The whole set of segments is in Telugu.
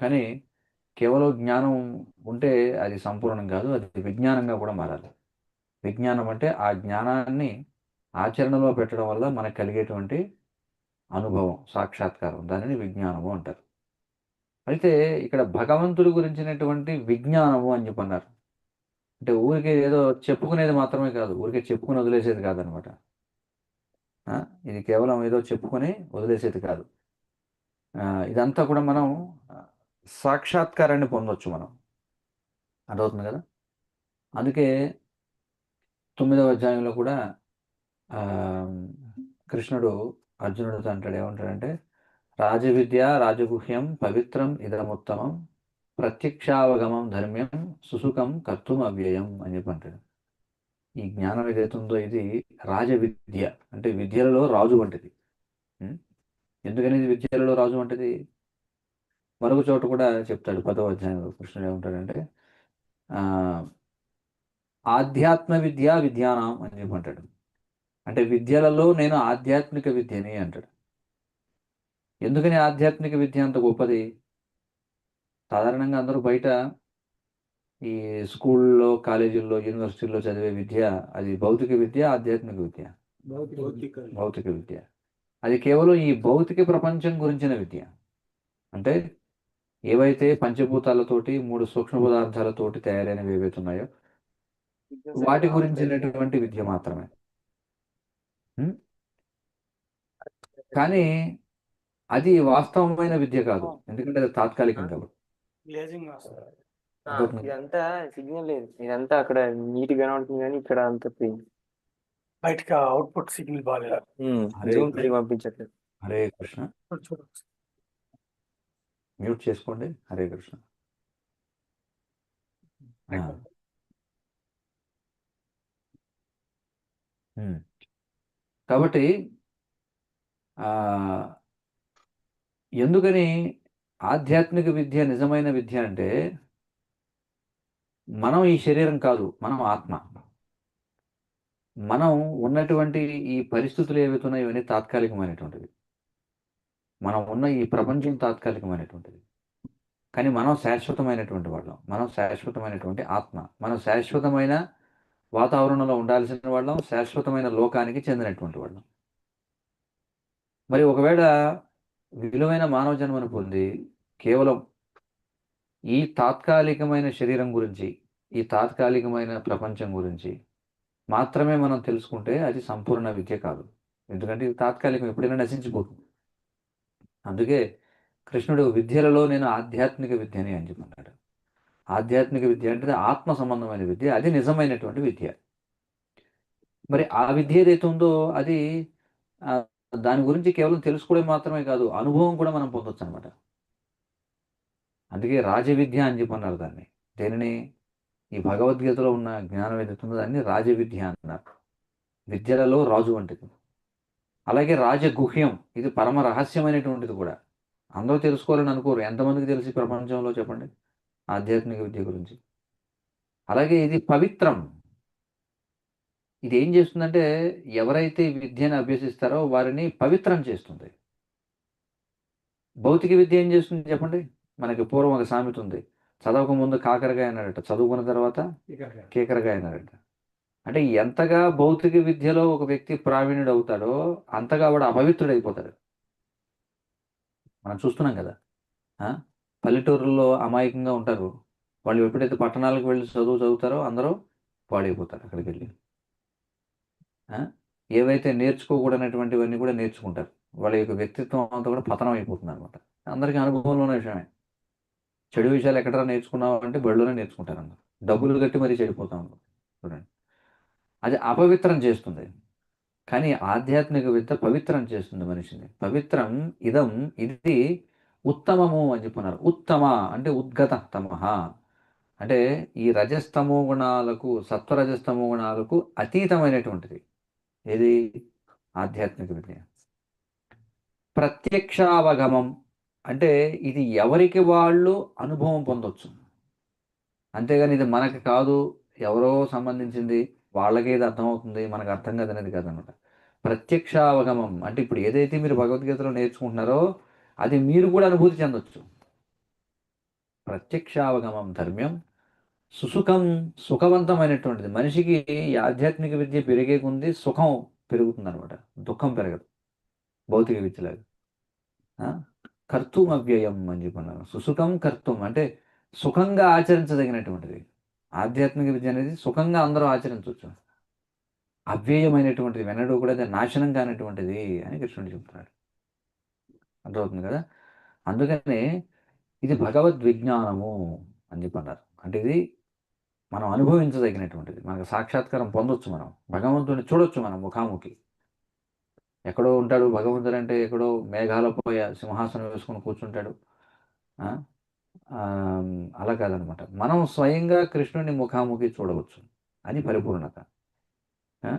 కానీ కేవలం జ్ఞానం ఉంటే అది సంపూర్ణం కాదు, అది విజ్ఞానంగా కూడా మారాలి. విజ్ఞానం అంటే ఆ జ్ఞానాన్ని ఆచరణలో పెట్టడం వల్ల మనకు కలిగేటువంటి అనుభవం, సాక్షాత్కారం, దానిని విజ్ఞానము అంటారు. అయితే ఇక్కడ భగవంతుడి గురించినటువంటి విజ్ఞానము అని చెప్పన్నారు. అంటే ఊరికే ఏదో చెప్పుకునేది మాత్రమే కాదు, ఊరికే చెప్పుకుని వదిలేసేది కాదనమాట. ఇది కేవలం ఏదో చెప్పుకొని వదిలేసేది కాదు. ఇదంతా కూడా మనం ఆ, సాక్షాత్కారాన్ని పొందొచ్చు మనం. అర్థవుతుంది కదా. అందుకే 9వ అధ్యాయంలో కూడా ఆ, కృష్ణుడు అర్జునుడితో అంటాడు, ఏమంటాడంటే రాజవిద్య రాజగుహ్యం పవిత్రం ఇదముత్తమం ప్రత్యక్షావగమం ధర్మ్యం సుసుఖం కర్తుం అవ్యయం అని చెప్పి అంటాడు. ఈ జ్ఞానం ఏదైతుందో ఇది రాజవిద్య, అంటే విద్యలలో రాజు వంటిది. ఉం? ఎందుకని ఇది విద్యలలో రాజు వంటిది? మరొక చోట కూడా చెప్తాడు 10వ అధ్యాయంలో కృష్ణుడు ఏమంటాడంటే ఆ, ఆధ్యాత్మ విద్య విద్యానాం అని చెప్పంటాడు. అంటే విద్యలలో నేను ఆధ్యాత్మిక విద్యని అంటాడు. ఎందుకని ఆధ్యాత్మిక విద్య అంత గొప్పది? సాధారణంగా అందరూ బయట ఈ స్కూల్లో, కాలేజీల్లో, యూనివర్సిటీల్లో చదివే విద్య అది భౌతిక విద్య, ఆధ్యాత్మిక విద్య. భౌతిక విద్య అది కేవలం ఈ భౌతిక ప్రపంచం గురించిన విద్య. అంటే ఏవైతే పంచభూతాలతోటి, 3 సూక్ష్మ పదార్థాలతోటి తయారైనవి ఏవైతే ఉన్నాయో వాటి గురించినటువంటి విద్య మాత్రమే. ఉం? కానీ అది వాస్తవమైన విద్య కాదు, ఎందుకంటే అది తాత్కాలికం కాబట్టి. అర్థమవుతుందా? ఇదంతా సిగ్నల్ లేదు, ఇదంతా అక్కడ నీట్ గా కనబడుతుంది కానీ ఇక్కడ అంత బయటకి అవుట్పుట్ సిగ్నల్ బాగాలేదు. హరే జూమ్ సరిగా పంపించట్లేదు. హరే కృష్ణ. చూడు. మ్యూట్ చేసుకోండి. హరే కృష్ణ. ఆ. ఉం. కాబట్టి ఆ, ఎందుకని ఆధ్యాత్మిక విద్య నిజమైన విద్య అంటే మనం ఈ శరీరం కాదు, మనం ఆత్మ. మనం ఉన్నటువంటి ఈ పరిస్థితులు ఏవైతే ఉన్నాయో ఇవన్నీ తాత్కాలికమైనటువంటివి. మనం ఉన్న ఈ ప్రపంచం తాత్కాలికమైనటువంటిది. కానీ మనం శాశ్వతమైనటువంటి వాళ్ళం, మనం శాశ్వతమైనటువంటి ఆత్మ, మనం శాశ్వతమైన వాతావరణంలో ఉండాల్సిన వాళ్ళం, శాశ్వతమైన లోకానికి చెందినటువంటి వాళ్ళం. మరి ఒకవేళ విలువైన మానవ జన్మను పొంది కేవలం ఈ తాత్కాలికమైన శరీరం గురించి, ఈ తాత్కాలికమైన ప్రపంచం గురించి మాత్రమే మనం తెలుసుకుంటే అది సంపూర్ణ విద్య కాదు. ఎందుకంటే ఇది తాత్కాలికం, ఎప్పుడైనా నశించిపోతుంది. అందుకే కృష్ణుడు విద్యలలో నేను ఆధ్యాత్మిక విద్యని అని చెప్పన్నాడు. ఆధ్యాత్మిక విద్య అంటే ఆత్మ సంబంధమైన విద్య, అది నిజమైనటువంటి విద్య. మరి ఆ విద్య ఏదైతే ఉందో అది ఆ, దాని గురించి కేవలం తెలుసుకోవడం మాత్రమే కాదు, అనుభవం కూడా మనం పొందొచ్చు అనమాట. అందుకే రాజవిద్య అని చెప్పన్నారు దాన్ని. దేనిని? ఈ భగవద్గీతలో ఉన్న జ్ఞానం ఏదైతే ఉందో దాన్ని రాజవిద్య అన్నారు. విద్యలలో రాజు వంటిది. అలాగే రాజగుహ్యం, ఇది పరమ రహస్యమైనటువంటిది కూడా. అందరూ తెలుసుకోవాలని అనుకోరు. ఎంతమందికి తెలిసి ప్రపంచంలో చెప్పండి ఆధ్యాత్మిక విద్య గురించి? అలాగే ఇది పవిత్రం. ఇది ఏం చేస్తుందంటే ఎవరైతే ఈ విద్యను అభ్యసిస్తారో వారిని పవిత్రం చేస్తుంది. భౌతిక విద్య ఏం చేస్తుంది చెప్పండి? మనకి పూర్వం ఒక సామెత ఉంది, చదవక ముందు కాకరకాయ అన్నాడట, చదువుకున్న తర్వాత కేకరకాయ అన్నాడట. అంటే ఎంతగా భౌతిక విద్యలో ఒక వ్యక్తి ప్రావీణ్యుడు అవుతాడో అంతగా వాడు అపవిత్రుడు అయిపోతాడు. మనం చూస్తున్నాం కదా. ఆ? పల్లెటూరుల్లో అమాయకంగా ఉంటారు, వాళ్ళు ఎప్పుడైతే పట్టణాలకు వెళ్ళి చదువుతారో అందరూ పాడైపోతారు అక్కడికి వెళ్ళి. ఆ? ఏవైతే నేర్చుకోకూడనటువంటివన్నీ కూడా నేర్చుకుంటారు. వాళ్ళ యొక్క వ్యక్తిత్వం అంతా కూడా పతనం అయిపోతుంది అనమాట. అందరికీ అనుభవంలో ఉన్న విషయమే. చెడు విషయాలు ఎక్కడ నేర్చుకున్నావు అంటే బడిలోనే నేర్చుకుంటారు అందరు. డబ్బులు కట్టి మరీ చెడిపోతాం చూడండి. అది అపవిత్రం చేస్తుంది. కానీ ఆధ్యాత్మిక విద్య పవిత్రం చేస్తుంది మనిషిని. పవిత్రం ఇదం, ఇది ఉత్తమము అని చెప్పున్నారు. ఉత్తమ అంటే ఉద్గత తమః, అంటే ఈ రజస్తమో గుణాలకు, సత్వరజస్తమో గుణాలకు అతీతమైనటువంటిది. ఏది? ఆధ్యాత్మిక విద్య. ప్రత్యక్షావగమం అంటే ఇది ఎవరికి వాళ్ళు అనుభవం పొందొచ్చు, అంతేగాని ఇది మనకి కాదు, ఎవరో సంబంధించింది, వాళ్ళకే ఇది అర్థమవుతుంది, మనకు అర్థం కాదు అనేది కాదనమాట. ప్రత్యక్షావగమం అంటే ఇప్పుడు ఏదైతే మీరు భగవద్గీతలో నేర్చుకుంటున్నారో అది మీరు కూడా అనుభూతి చెందొచ్చు. ప్రత్యక్షావగమం ధర్మ్యం సుసుఖం, సుఖవంతమైనటువంటిది. మనిషికి ఈ ఆధ్యాత్మిక విద్య పెరిగే కొంది సుఖం పెరుగుతుంది అనమాట, దుఃఖం పెరగదు భౌతిక విద్యలాగా. ఆ? కర్తుం అవ్యయం అని చెప్పన్నారు. సుసుఖం కర్తుం అంటే సుఖంగా ఆచరించదగినటువంటిది. ఆధ్యాత్మిక విద్య అనేది సుఖంగా అందరూ ఆచరించవచ్చు. అవ్యయమైనటువంటిది, వెన్నడూ కూడా అది నాశనం కానటువంటిది అని కృష్ణుడు చెప్తున్నాడు. అర్థమవుతుంది కదా. అందుకనే ఇది భగవద్ విజ్ఞానము అని చెప్పన్నారు. అంటే ఇది మనం అనుభవించదగినటువంటిది, మనకు సాక్షాత్కారం పొందొచ్చు, మనం భగవంతుని చూడొచ్చు మనం ముఖాముఖి. ఎక్కడో ఉంటాడు భగవంతుడు అంటే, ఎక్కడో మేఘాలపై సింహాసనం వేసుకొని కూర్చుంటాడు. ఆ? ఆ, అలా కాదనమాట, మనం స్వయంగా కృష్ణుడిని ముఖాముఖి చూడవచ్చు. అది పరిపూర్ణత. ఆ?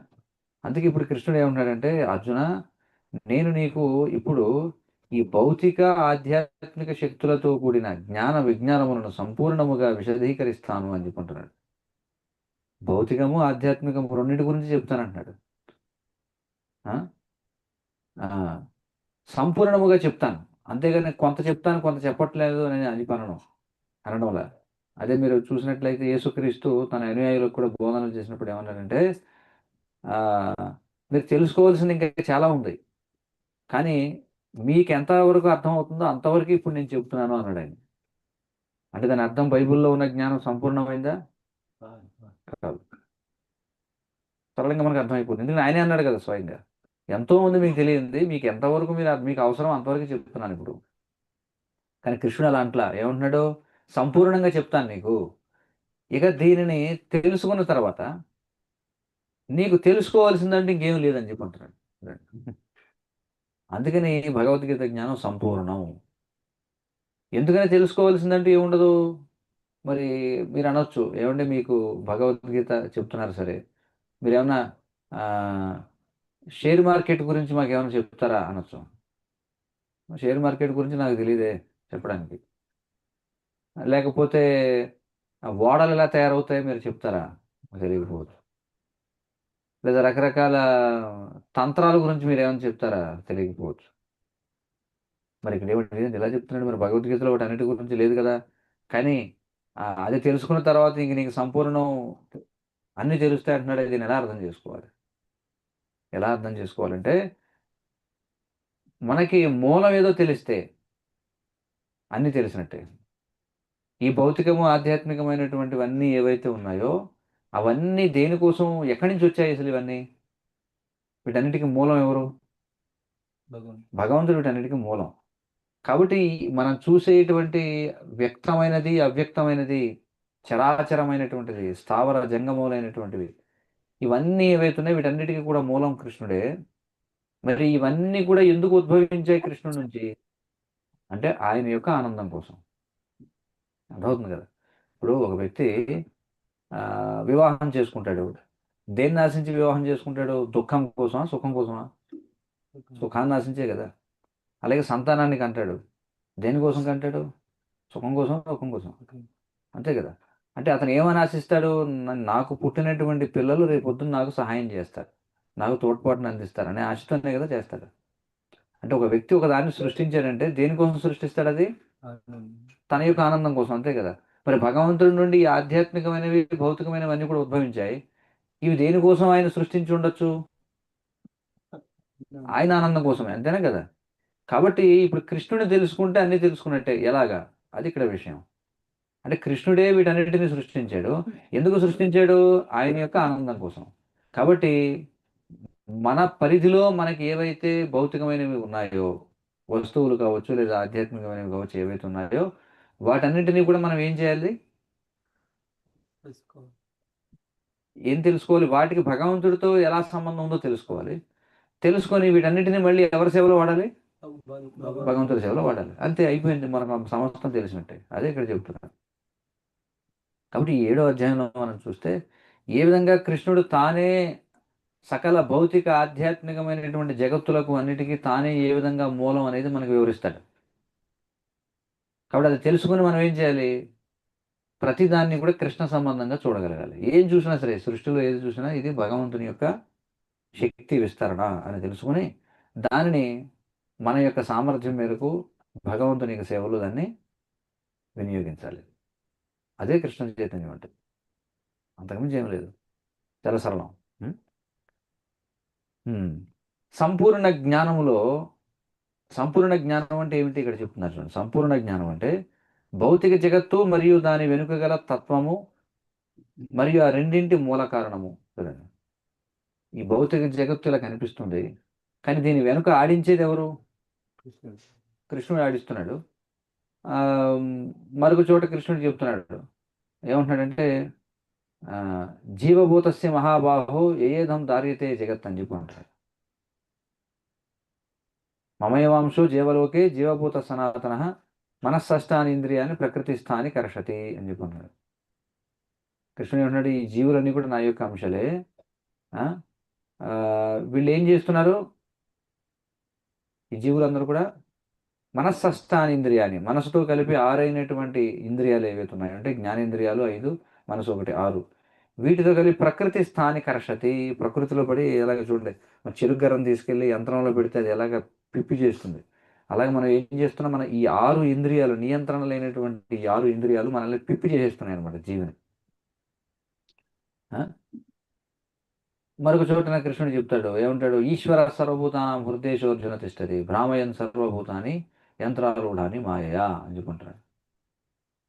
అందుకే ఇప్పుడు కృష్ణుడు ఏమంటాడంటే, అర్జున నేను నీకు ఇప్పుడు ఈ భౌతిక ఆధ్యాత్మిక శక్తులతో కూడిన జ్ఞాన విజ్ఞానములను సంపూర్ణముగా విశదీకరిస్తాను అని చెప్పుకుంటున్నాడు. భౌతికము ఆధ్యాత్మికము రెండింటి గురించి చెప్తానంటున్నాడు. ఆ? ఆ, సంపూర్ణముగా చెప్తాను, అంతేగాని కొంత చెప్తాను కొంత చెప్పట్లేదు అని అది అనడంలా. అదే మీరు చూసినట్లయితే యేసుక్రీస్తు తన అనుయాయులకు కూడా బోధనలు చేసినప్పుడు ఏమన్నారంటే, ఆ, మీరు తెలుసుకోవాల్సింది ఇంకా చాలా ఉంది, కానీ మీకు ఎంతవరకు అర్థం అవుతుందో అంతవరకు ఇప్పుడు నేను చెప్తున్నాను అన్నాడు ఆయన. అంటే దాని అర్థం బైబిల్లో ఉన్న జ్ఞానం సంపూర్ణమైందా? కాదు. సరళంగా మనకు అర్థమైపోతుంది, ఎందుకంటే ఆయనే అన్నాడు కదా స్వయంగా, ఎంతో మంది మీకు తెలియంది, మీకు ఎంతవరకు మీకు అవసరం అంతవరకు చెప్తున్నాను ఇప్పుడు. కానీ కృష్ణుడు అలా అంట్లా, ఏమంటున్నాడు, సంపూర్ణంగా చెప్తాను నీకు, ఇక దీనిని తెలుసుకున్న తర్వాత నీకు తెలుసుకోవాల్సిందంటే ఇంకేం లేదని చెప్పుకుంటున్నాడు. అందుకని భగవద్గీత జ్ఞానం సంపూర్ణం. ఎందుకని తెలుసుకోవాల్సిందంటే ఏముండదు. మరి మీరు అనొచ్చు, ఏమంటే మీకు భగవద్గీత చెప్తున్నారు సరే, మీరేమన్నా ఆ, షేర్ మార్కెట్ గురించి మాకు ఏమైనా చెప్తారా అనొచ్చు. షేర్ మార్కెట్ గురించి నాకు తెలియదే చెప్పడానికి. లేకపోతే ఓడలు ఎలా తయారవుతాయో మీరు చెప్తారా, తెలియకపోవచ్చు. లేదా రకరకాల తంత్రాల గురించి మీరు ఏమైనా చెప్తారా, తెలియకపోవచ్చు. మరి ఇక్కడ ఏమిటి ఇలా చెప్తున్నాడు, మరి భగవద్గీతలో ఒకటి అన్నిటి గురించి లేదు కదా. కానీ అది తెలుసుకున్న తర్వాత ఇంక నీకు సంపూర్ణం అన్ని తెలుస్తాయి అంటున్నాడు. దీన్ని ఎలా అర్థం చేసుకోవాలి? ఎలా అర్థం చేసుకోవాలంటే, మనకి మూలం ఏదో తెలిస్తే అన్ని తెలిసినట్టే. ఈ భౌతికము ఆధ్యాత్మికమైనటువంటివన్నీ ఏవైతే ఉన్నాయో అవన్నీ దేనికోసం, ఎక్కడి నుంచి వచ్చాయి అసలు ఇవన్నీ? వీటన్నిటికీ మూలం ఎవరు? భగవంతుడు వీటన్నిటికీ మూలం. కాబట్టి మనం చూసేటువంటి వ్యక్తమైనది అవ్యక్తమైనది, చరాచరమైనటువంటిది, స్థావర జంగమూలైనటువంటివి, ఇవన్నీ ఏవైతున్నాయి వీటన్నిటికీ కూడా మూలం కృష్ణుడే. మరి ఇవన్నీ కూడా ఎందుకు ఉద్భవించాయి కృష్ణుడి నుంచి అంటే, ఆయన యొక్క ఆనందం కోసం. అర్థమవుతుంది కదా. ఇప్పుడు ఒక వ్యక్తి వివాహం చేసుకుంటాడు, దేన్ని ఆశించి వివాహం చేసుకుంటాడు? దుఃఖం కోసమా, సుఖం కోసమా? సుఖాన్ని ఆశించే కదా. అలాగే సంతానాన్ని కంటాడు, దేనికోసం కంటాడు? సుఖం కోసం, దుఃఖం కోసం, అంతే కదా. అంటే అతను ఏమని ఆశిస్తాడు? నాకు పుట్టినటువంటి పిల్లలు రేపు పొద్దున్న నాకు సహాయం చేస్తారు, నాకు తోడ్పాటును అందిస్తారు అనే ఆశతోనే కదా చేస్తాడు. అంటే ఒక వ్యక్తి ఒక దాన్ని సృష్టించాడంటే దేనికోసం సృష్టిస్తాడు? అది తన యొక్క ఆనందం కోసం, అంతే కదా. మరి భగవంతుడి నుండి ఈ ఆధ్యాత్మికమైనవి భౌతికమైనవన్నీ కూడా ఉద్భవించాయి. ఇవి దేనికోసం ఆయన సృష్టించి ఉండొచ్చు? ఆయన ఆనందం కోసమే, అంతేనా కదా. కాబట్టి ఇప్పుడు కృష్ణుడిని తెలుసుకుంటే అన్నీ తెలుసుకున్నట్టే. ఎలాగా? అది ఇక్కడ విషయం. అంటే కృష్ణుడే వీటన్నిటిని సృష్టించాడు. ఎందుకు సృష్టించాడు? ఆయన యొక్క ఆనందం కోసం. కాబట్టి మన పరిధిలో మనకి ఏవైతే భౌతికమైనవి ఉన్నాయో, వస్తువులు కావచ్చు లేదా ఆధ్యాత్మికమైనవి కావచ్చు, ఏవైతే ఉన్నాయో వాటన్నింటినీ కూడా మనం ఏం చేయాలి? ఏం తెలుసుకోవాలి? వాటికి భగవంతుడితో ఎలా సంబంధం ఉందో తెలుసుకోవాలి. తెలుసుకొని వీటన్నిటిని మళ్ళీ ఎవరి సేవలో వాడాలి? భగవంతుడి సేవలో వాడాలి. అంతే, అయిపోయింది, మనకు సమస్తం తెలిసినట్టే. అదే ఇక్కడ చెప్తున్నాను. కాబట్టి 7వ అధ్యాయంలో మనం చూస్తే ఏ విధంగా కృష్ణుడు తానే సకల భౌతిక ఆధ్యాత్మికమైనటువంటి జగత్తులకు అన్నిటికీ తానే ఏ విధంగా మూలం అనేది మనకు వివరిస్తాడు. కాబట్టి అది తెలుసుకుని మనం ఏం చేయాలి? ప్రతిదాన్ని కూడా కృష్ణ సంబంధంగా చూడగలగాలి. ఏం చూసినా సరే, సృష్టిలో ఏది చూసినా ఇది భగవంతుని యొక్క శక్తి విస్తరణ అని తెలుసుకుని దానిని మన యొక్క సామర్థ్యం మేరకు భగవంతుని యొక్క సేవలో దాన్ని వినియోగించాలి. అదే కృష్ణ చైతన్యం అంటే, అంతకుమించి ఏం లేదు. చాలా సరళం. ఉం? ఉం. సంపూర్ణ జ్ఞానములో సంపూర్ణ జ్ఞానం అంటే ఏమిటి ఇక్కడ చెప్తున్నారు చూడండి. సంపూర్ణ జ్ఞానం అంటే భౌతిక జగత్తు మరియు దాని వెనుక గల తత్వము మరియు ఆ రెండింటి మూల కారణము. చూడండి, ఈ భౌతిక జగత్తు ఇలా కనిపిస్తుంది, కానీ దీని వెనుక ఆడించేది ఎవరు? కృష్ణుడు ఆడిస్తున్నాడు. ఆ, మరొక చోట కృష్ణుడు చెప్తున్నాడు, ఏమంటున్నాడంటే ఆ, జీవభూతస్య మహాబాహో ఏదం దార్యతే జగత్ అని చెప్పి అంటాడు. మమయవాంశో జీవలోకే జీవభూత సనాతన మనస్సష్టాని ఇంద్రియాన్ని ప్రకృతి స్థాని కర్షతి అని చెప్పి అన్నాడు. కృష్ణుడు ఏమన్నాడు, ఈ జీవులన్నీ కూడా నా యొక్క అంశాలే. ఆ, ఆ, వీళ్ళు ఏం చేస్తున్నారు? ఈ జీవులందరూ కూడా మనస్సష్టాని ఇంద్రియాన్ని, మనసుతో కలిపి 6 అయినటువంటి ఇంద్రియాలు ఏవైతే ఉన్నాయో, అంటే జ్ఞానేంద్రియాలు 5, మనసు 1, 6. వీటితో కలిపి ప్రకృతి స్థాని కర్షతి, ప్రకృతిలో పడి ఎలాగ చూడండి, మన చెరుగ్గరం తీసుకెళ్ళి యంత్రంలో పెడితే అది ఎలాగ పిప్పి చేస్తుంది. అలాగే మనం ఏం చేస్తున్నాం, మన ఈ 6 ఇంద్రియాలు, నియంత్రణ లేనటువంటి ఈ 6 ఇంద్రియాలు మనల్ని పిప్పి చేసేస్తున్నాయి అనమాట జీవిని. మరొక చోటన కృష్ణుడు చెప్తాడు, ఏమంటాడు, ఈశ్వర సర్వభూతానాం హృదయేశోర్జున తిష్టతి భ్రామయన్ సర్వభూతాన్ని యంత్రారూఢాన్ని మాయయా అని చెప్పుకుంటాడు.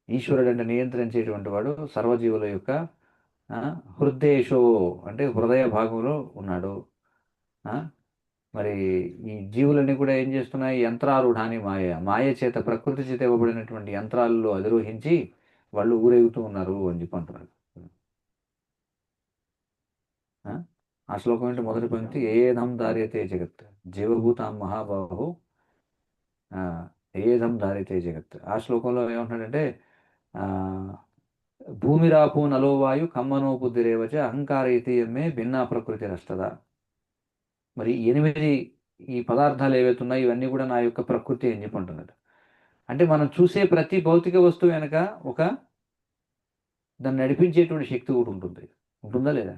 ఈశ్వరుడు అంటే నియంత్రించేటువంటి వాడు సర్వజీవుల యొక్క హృదయేశో అంటే హృదయ భాగంలో ఉన్నాడు. మరి ఈ జీవులన్నీ కూడా ఏం చేస్తున్నాయి? యంత్రారూఢాన్ని మాయ చేత, ప్రకృతి చేత ఇవ్వబడినటువంటి యంత్రాలలో అధిరోహించి వాళ్ళు ఊరేగుతూ ఉన్నారు అని చెప్పి అంటున్నాడు. ఆ శ్లోకం అంటే మొదటి పంక్తి, ఏదం దార్యతే జగత్ జీవభూతాం మహాబాహు ఏదం దార్యతే జగత్. ఆ శ్లోకంలో ఏమంటున్నాడంటే భూమిరాపు నలోవాయు కమ్మనో బుద్ధిరేవచ అహంకార ఇతీయమే భిన్నా ప్రకృతి రస్తదా. మరి 8 ఈ పదార్థాలు ఏవైతే ఉన్నాయో ఇవన్నీ కూడా నా యొక్క ప్రకృతి అని చెప్పి అంటున్నాడు. అంటే మనం చూసే ప్రతి భౌతిక వస్తువు వెనక ఒక దాన్ని నడిపించేటువంటి శక్తి కూడా ఉంటుంది. ఉంటుందా లేదా?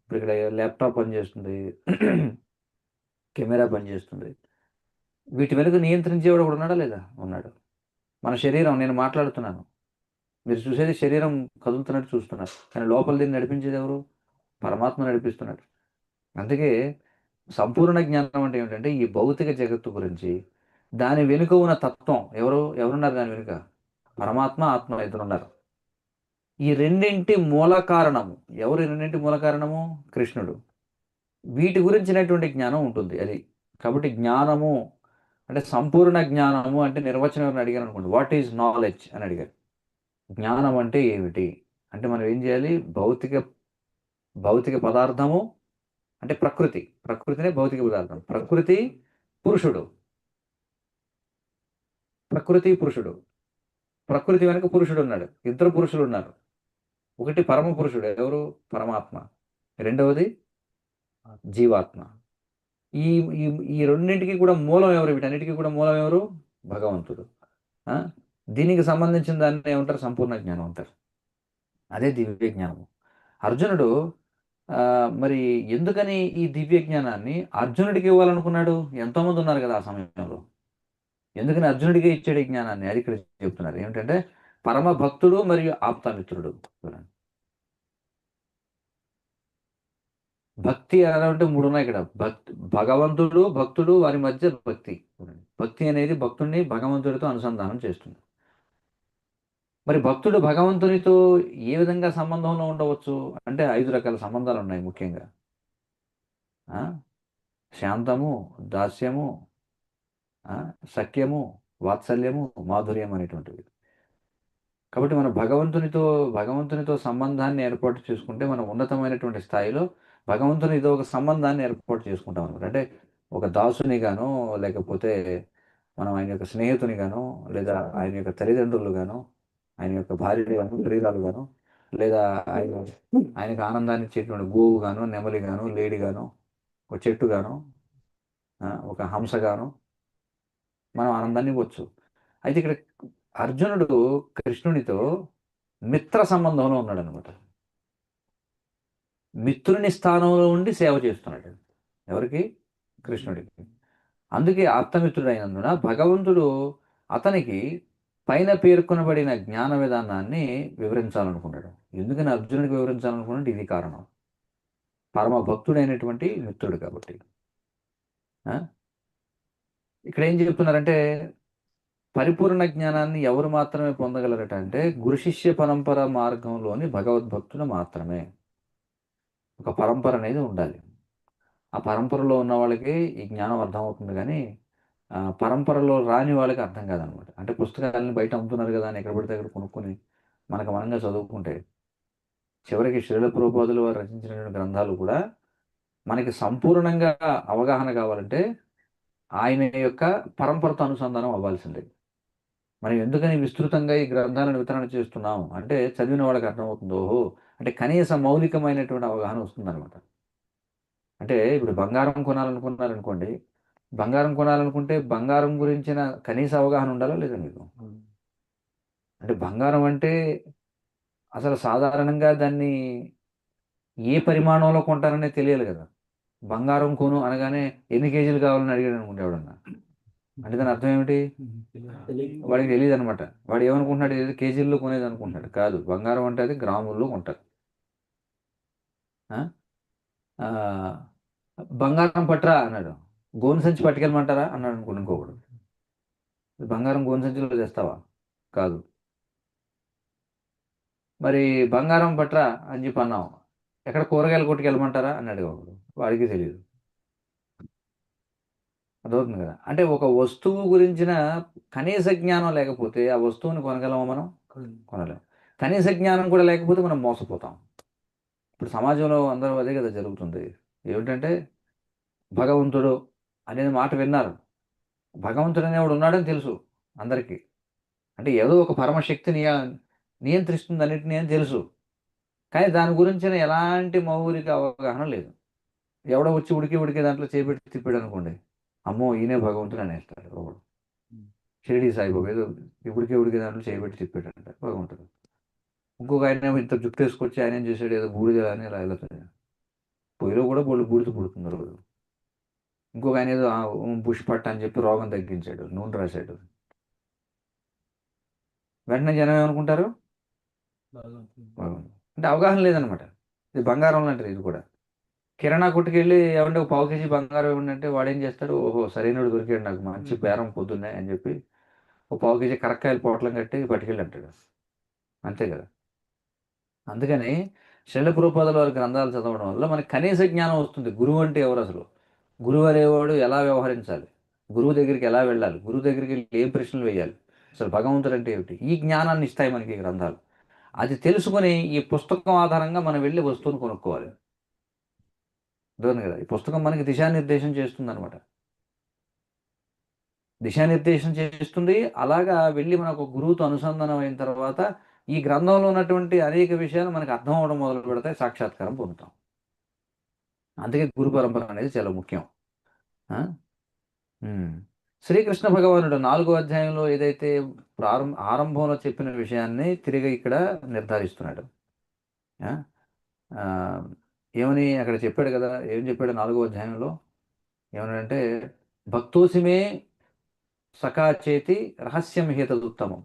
ఇప్పుడు ఇక్కడ ల్యాప్టాప్ పనిచేస్తుంది, కెమెరా పనిచేస్తుంది, వీటి వెనుక నియంత్రించేవాడు కూడా ఉన్నాడా లేదా? ఉన్నాడు. మన శరీరం, నేను మాట్లాడుతున్నాను, మీరు చూసేది శరీరం కదులుతున్నట్టు చూస్తున్నారు, కానీ లోపల దీన్ని నడిపించేది ఎవరు? పరమాత్మ నడిపిస్తున్నాడు. అందుకే సంపూర్ణ జ్ఞానం అంటే ఏమిటంటే ఈ భౌతిక జగత్తు గురించి, దాని వెనుక ఉన్న తత్వం ఎవరున్నారు దాని వెనుక? పరమాత్మ, ఆత్మ ఇద్దరున్నారు. ఈ రెండింటి మూల కారణము ఎవరు? రెండింటి మూల కారణము కృష్ణుడు. వీటి గురించినటువంటి జ్ఞానం ఉంటుంది అది. కాబట్టి జ్ఞానము అంటే సంపూర్ణ జ్ఞానము అంటే నిర్వచనం ఎవరిని అడిగాను అనుకోండి, వాట్ ఈజ్ నాలెడ్జ్ అని అడిగారు. జ్ఞానం అంటే ఏమిటి అంటే మనం ఏం చేయాలి? భౌతిక పదార్థము అంటే ప్రకృతినే భౌతిక పదార్థం. ప్రకృతి పురుషుడు. ప్రకృతి వెనుక పురుషుడు ఉన్నాడు. 2 పురుషులు ఉన్నారు. ఒకటి పరమ పురుషుడు, ఎవరు? పరమాత్మ. రెండవది జీవాత్మ. ఈ ఈ రెండింటికి కూడా మూలం ఎవరు? వీటన్నిటికీ కూడా మూలం ఎవరు? భగవంతుడు. దీనికి సంబంధించిన దాన్ని ఏమంటారు? సంపూర్ణ జ్ఞానం అంటారు. అదే దివ్య జ్ఞానము. అర్జునుడు మరి ఎందుకని ఈ దివ్య జ్ఞానాన్ని అర్జునుడికి ఇవ్వాలనుకున్నాడు? ఎంతోమంది ఉన్నారు కదా ఆ సమయంలో. ఎందుకని అర్జునుడికి ఇచ్చాడు ఈ జ్ఞానాన్ని? అది ఇక్కడ చెప్తున్నారు. ఏమిటంటే పరమ భక్తుడు మరియు ఆప్తమిత్రుడు. భక్తి అంటే 3 ఉన్నాయి ఇక్కడ. భగవంతుడు, భక్తుడు, వారి మధ్య భక్తి. భక్తి అనేది భక్తుడిని భగవంతుడితో అనుసంధానం చేస్తుంది. మరి భక్తుడు భగవంతునితో ఏ విధంగా సంబంధంలో ఉండవచ్చు అంటే 5 రకాల సంబంధాలు ఉన్నాయి ముఖ్యంగా. శాంతము, దాస్యము, సఖ్యము, వాత్సల్యము, మాధుర్యం అనేటువంటివి. కాబట్టి మనం భగవంతునితో సంబంధాన్ని ఏర్పాటు చేసుకుంటే మనం ఉన్నతమైనటువంటి స్థాయిలో భగవంతునితో ఒక సంబంధాన్ని ఏర్పాటు చేసుకుంటాం అనమాట. అంటే ఒక దాసుని గానో, లేకపోతే మనం ఆయన యొక్క స్నేహితుని గానో, లేదా ఆయన యొక్క తల్లిదండ్రులు గానో, ఆయన యొక్క భార్య గాను, ప్రియురాలు గాను, లేదా ఆయనకు ఆనందాన్ని ఇచ్చేటువంటి గోవు గాను, నెమలి గాను, లేడి గాను, ఒక చెట్టు గాను, ఒక హంస గాను మనం ఆనందాన్ని ఇవ్వచ్చు. అయితే ఇక్కడ అర్జునుడు కృష్ణునితో మిత్ర సంబంధంలో ఉన్నాడు అనమాట. మిత్రుని స్థానంలో ఉండి సేవ చేస్తున్నాడు. ఎవరికి? కృష్ణుడికి. అందుకే ఆప్తమిత్రుడు అయినందున భగవంతుడు అతనికి పైన పేర్కొనబడిన జ్ఞాన విధానాన్ని వివరించాలనుకున్నాడు. ఎందుకని అర్జునుడికి వివరించాలనుకున్నాడు? ఇది కారణం. పరమ భక్తుడైనటువంటి మిత్రుడు కాబట్టి. ఆ? ఇక్కడ ఏం చెప్తున్నారంటే పరిపూర్ణ జ్ఞానాన్ని ఎవరు మాత్రమే పొందగలరట అంటే గురు శిష్య పరంపర మార్గంలోని భగవద్భక్తుడు మాత్రమే. ఒక పరంపర అనేది ఉండాలి. ఆ పరంపరలో ఉన్న వాళ్ళకి ఈ జ్ఞానం అర్థమవుతుంది, కానీ పరంపరలో రాని వాళ్ళకి అర్థం కాదనమాట. అంటే పుస్తకాలను బయట అమ్ముతున్నారు కదా అని ఎక్కడ పడితే అక్కడ కొనుక్కొని మనకు మనంగా చదువుకుంటే చివరికి శ్రీల ప్రభుపాదులు వారు రచించిన గ్రంథాలు కూడా మనకి సంపూర్ణంగా అవగాహన కావాలంటే ఆయన యొక్క పరంపరతో అనుసంధానం అవ్వాల్సిందే. మనం ఎందుకని విస్తృతంగా ఈ గ్రంథాలను వితరణ చేస్తున్నాం అంటే చదివిన వాళ్ళకి అర్థమవుతుంది. ఓహో, అంటే కనీస మౌలికమైనటువంటి అవగాహన వస్తుందన్నమాట. అంటే ఇప్పుడు బంగారం కొనాలనుకున్నారనుకోండి, బంగారం కొనాలనుకుంటే బంగారం గురించిన కనీస అవగాహన ఉండాలా లేదా మీకు? అంటే బంగారం అంటే అసలు సాధారణంగా దాన్ని ఏ పరిమాణంలో కొంటారనే తెలియాలి కదా. బంగారం కొను అనగానే ఎన్ని కేజీలు కావాలని అడిగాడు అనుకుంటే ఎవడన్నా, అంటే దాని అర్థం ఏమిటి? వాడికి తెలియదు అనమాట. వాడు ఏమనుకుంటున్నాడు? ఏదో కేజీల్లో కొనేది అనుకుంటున్నాడు. కాదు, బంగారం అంటే అది గ్రాముల్లో కొంటారు. ఆ? ఆ, బంగారం పట్టరా అన్నాడు, గోను సంచి పట్టుకెళ్ళమంటారా అన్నాడు అనుకోండి ఇంకొకడు. బంగారం గోను సంచిలో తెస్తావా? కాదు. మరి బంగారం పట్రా అని చెప్పి అన్నాం, ఎక్కడ కూరగాయలు కొట్టుకెళ్ళమంటారా అన్నాడు ఒకడు. వాడికి తెలియదు. అదవుతుంది కదా. అంటే ఒక వస్తువు గురించిన కనీస జ్ఞానం లేకపోతే ఆ వస్తువుని కొనగలమా మనం? కొనలేం. కనీస జ్ఞానం కూడా లేకపోతే మనం మోసపోతాం. ఇప్పుడు సమాజంలో అందరూ అదే కదా జరుగుతుంది. ఏమిటంటే భగవంతుడు అనేది మాట విన్నారు, భగవంతుడు అనేవాడు ఉన్నాడని తెలుసు అందరికీ. అంటే ఏదో ఒక పరమశక్తి నియంత్రిస్తుంది అన్నిటిని అని తెలుసు, కానీ దాని గురించిన ఎలాంటి మౌలిక అవగాహన లేదు. ఎవడో వచ్చి ఉడికి దాంట్లో చేపెట్టి తిప్పాడు అనుకోండి, అమ్మో ఈయనే భగవంతుడు అనేస్తాడు ఒకడు. షిరిడి సాయిబాబా ఏదో ఉడికి దాంట్లో చేయబెట్టి తిప్పాడంట భగవంతుడు. ఇంకొక ఆయన ఇంత జుట్టు వేసుకొచ్చి ఆయన ఏం చేశాడు, ఏదో బూడిద అని ఇలా వెళ్తుంది, పొయ్యిలో కూడా బూడిద పుడుతుంది రోజు. ఇంకొక ఆయన ఏదో బుష్ పట్ట అని చెప్పి రోగం తగ్గించాడు, నూనె రాశాడు. వెంటనే జనం ఏమనుకుంటారు? భగవంతుడు. అంటే అవగాహన లేదనమాట. ఇది బంగారం లాంటిది. ఇది కూడా కిరాణా కొట్టుకు వెళ్ళి ఏమంటే ఒక 1/4 కేజీ బంగారం ఇవ్వండి అంటే వాడు ఏం చేస్తాడు, ఓహో సరైనడు దొరికాడు నాకు, మంచి బేరం పొద్దున్నే అని చెప్పి ఒక 1/4 కేజీ కరక్కాయలు పొట్లం కట్టి పట్టుకెళ్ళి అంటాడు. అంతే కదా. అందుకని శైల ప్రభుపాదుల వారి గ్రంథాలు చదవడం వల్ల మనకి కనీస జ్ఞానం వస్తుంది. గురువు అంటే ఎవరు, అసలు గురువు అనేవాడు ఎలా వ్యవహరించాలి, గురువు దగ్గరికి ఎలా వెళ్ళాలి, గురువు దగ్గరికి వెళ్ళి ఏం ప్రశ్నలు వేయాలి, అసలు భగవంతుడు అంటే ఏమిటి, ఈ జ్ఞానాన్ని ఇస్తాయి మనకి ఈ గ్రంథాలు. అది తెలుసుకొని ఈ పుస్తకం ఆధారంగా మనం వెళ్ళి వస్తువుని కొనుక్కోవాలి. అర్థం కదా. ఈ పుస్తకం మనకి దిశానిర్దేశం చేస్తుంది అనమాట. దిశానిర్దేశం చేస్తుంది. అలాగా వెళ్ళి మనకు గురువుతో అనుసంధానం అయిన తర్వాత ఈ గ్రంథంలో ఉన్నటువంటి అనేక విషయాలు మనకు అర్థం అవడం మొదలు పెడతాయి, సాక్షాత్కారం పొందుతాం. అందుకే గురు పరంపర అనేది చాలా ముఖ్యం. శ్రీకృష్ణ భగవానుడు 4వ అధ్యాయంలో ఏదైతే ఆరంభంలో చెప్పిన విషయాన్ని తిరిగి ఇక్కడ నిర్ధారిస్తున్నాడు. ఏమని అక్కడ చెప్పాడు కదా, ఏం చెప్పాడు 4వ అధ్యాయంలో? ఏమనంటే భక్తోసిమే సఖా చేతి రహస్యం హేతదుత్తమం.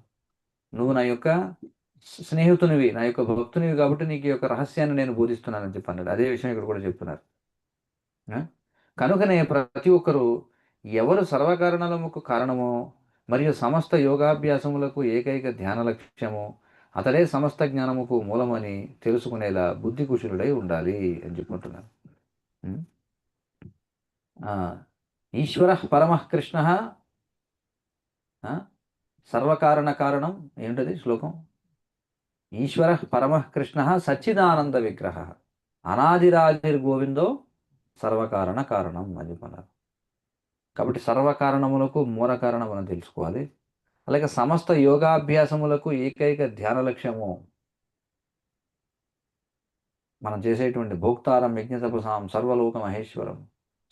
నువ్వు నా యొక్క స్నేహితునివి, నా యొక్క భక్తునివి కాబట్టి నీకు యొక్క రహస్యాన్ని నేను బోధిస్తున్నానని చెప్పి అన్నాడు. అదే విషయం ఇక్కడ కూడా చెప్తున్నారు. కనుకనే ప్రతి ఒక్కరూ ఎవరు సర్వకారణములకు కారణమో మరియు సమస్త యోగాభ్యాసములకు ఏకైక ధ్యాన లక్ష్యము అతడే సమస్త జ్ఞానముకు మూలమని తెలుసుకునేలా బుద్ధి కుశలుడై ఉండాలి అని చెప్పుకుంటున్నాను. ఈశ్వర పరమః కృష్ణ సర్వకారణ కారణం ఏంటది శ్లోకం? ఈశ్వర పరమః కృష్ణ సచ్చిదానంద విగ్రహ అనాదిరాజిర్గోవిందో సర్వకారణ కారణం అని చెప్పన్నారు. కాబట్టి సర్వకారణములకు మూల కారణం మనం తెలుసుకోవాలి. అలాగే సమస్త యోగాభ్యాసములకు ఏకైక ధ్యాన లక్ష్యము మనం చేసేటువంటి భోక్తారం యజ్ఞ తపసాం సర్వలోక మహేశ్వరం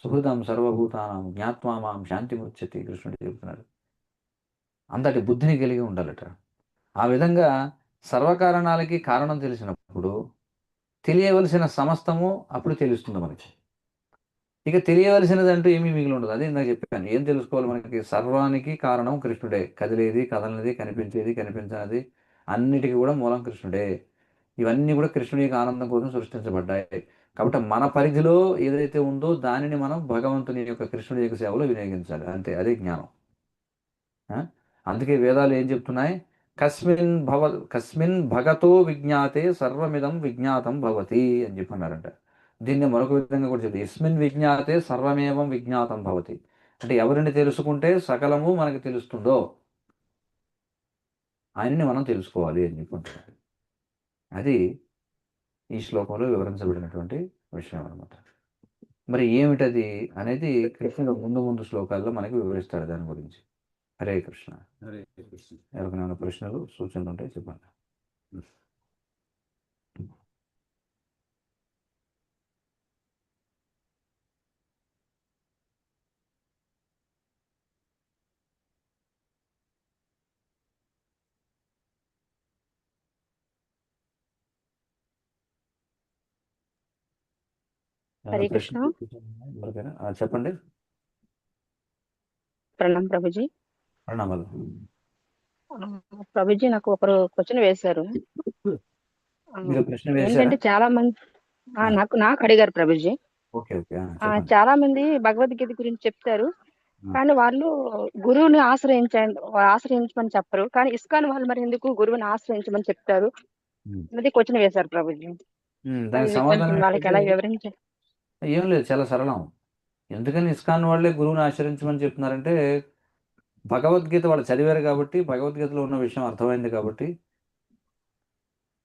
సుహృదం సర్వభూతానం జ్ఞాత్వా మాం శాంతి ముచ్యతి కృష్ణుడు చెబుతున్నాడు. అంతటి బుద్ధిని కలిగి ఉండాలట. ఆ విధంగా సర్వకారణాలకి కారణం తెలిసినప్పుడు తెలియవలసిన సమస్తము అప్పుడు తెలుస్తుంది మనకి. ఇక తెలియవలసినది అంటూ ఏమీ మిగిలి ఉండదు. అదే ఇందాక చెప్పాను. ఏం తెలుసుకోవాలి మనకి? సర్వానికి కారణం కృష్ణుడే. కదిలేది, కదలనిది, కనిపించేది, కనిపించనిది అన్నిటికీ కూడా మూలం కృష్ణుడే. ఇవన్నీ కూడా కృష్ణుడి యొక్క ఆనందం కోసం సృష్టించబడ్డాయి. కాబట్టి మన పరిధిలో ఏదైతే ఉందో దానిని మనం భగవంతుని యొక్క కృష్ణుడి యొక్క సేవలో వినియోగించాలి. అంతే, అదే జ్ఞానం. ఆ? అందుకే వేదాలు ఏం చెప్తున్నాయి? కస్మిన్ భగతో విజ్ఞాతే సర్వమిదం విజ్ఞాతం భవతి అని చెప్పన్నారంట. దీన్ని మరొక విధంగా కూడా చెప్తుంది, ఎస్మిన్ విజ్ఞాతే సర్వమేవం విజ్ఞాతం భవతి. అంటే ఎవరిని తెలుసుకుంటే సకలము మనకి తెలుస్తుందో ఆయనని మనం తెలుసుకోవాలి అని చెప్పుకుంటున్నారు. అది ఈ శ్లోకంలో వివరించబడినటువంటి విషయం అనమాట. మరి ఏమిటది అనేది కృష్ణుడు ముందు ముందు శ్లోకాల్లో మనకి వివరిస్తాడు దాని గురించి. హరే కృష్ణ. హరే కృష్ణ. ఎవరికైనా ప్రశ్నలు సూచనలు ఉంటే చెప్పండి. ఏమైనా హరే కృష్ణ. ప్రశ్నలు సూచనలు ఉన్నాయా? ఎవరికైనా చెప్పండి. ప్రణాం ప్రభుజీ. ప్రణామాలు. ప్రభుజీ నాకు ఒకరు క్వశ్చన్ వేశారు. మీరు ప్రశ్న వేశారా? ఏంటంటే చాలా మంది నాకు అడిగారు ప్రభుజీ. ఓకే ఓకే, చెప్పండి. చాలా మంది భగవద్గీత గురించి చెప్తారు, కానీ వాళ్ళు గురువుని ఆశ్రయించమని చెప్పరు. కానీ ఇస్కాన్ వాళ్ళు మరి ఎందుకు గురువుని ఆశ్రయించమని చెప్తారు అనేది క్వశ్చన్ వేశారు ప్రభుజీ. దానికి సమాధానం వాళ్ళకి ఎలా వివరించారు? ఏం లేదు, చాలా సరళం. ఎందుకని ఇస్కాన్ వాళ్ళే గురువుని ఆచరించమని చెప్తున్నారంటే భగవద్గీత వాళ్ళు చదివారు కాబట్టి, భగవద్గీతలో ఉన్న విషయం అర్థమైంది కాబట్టి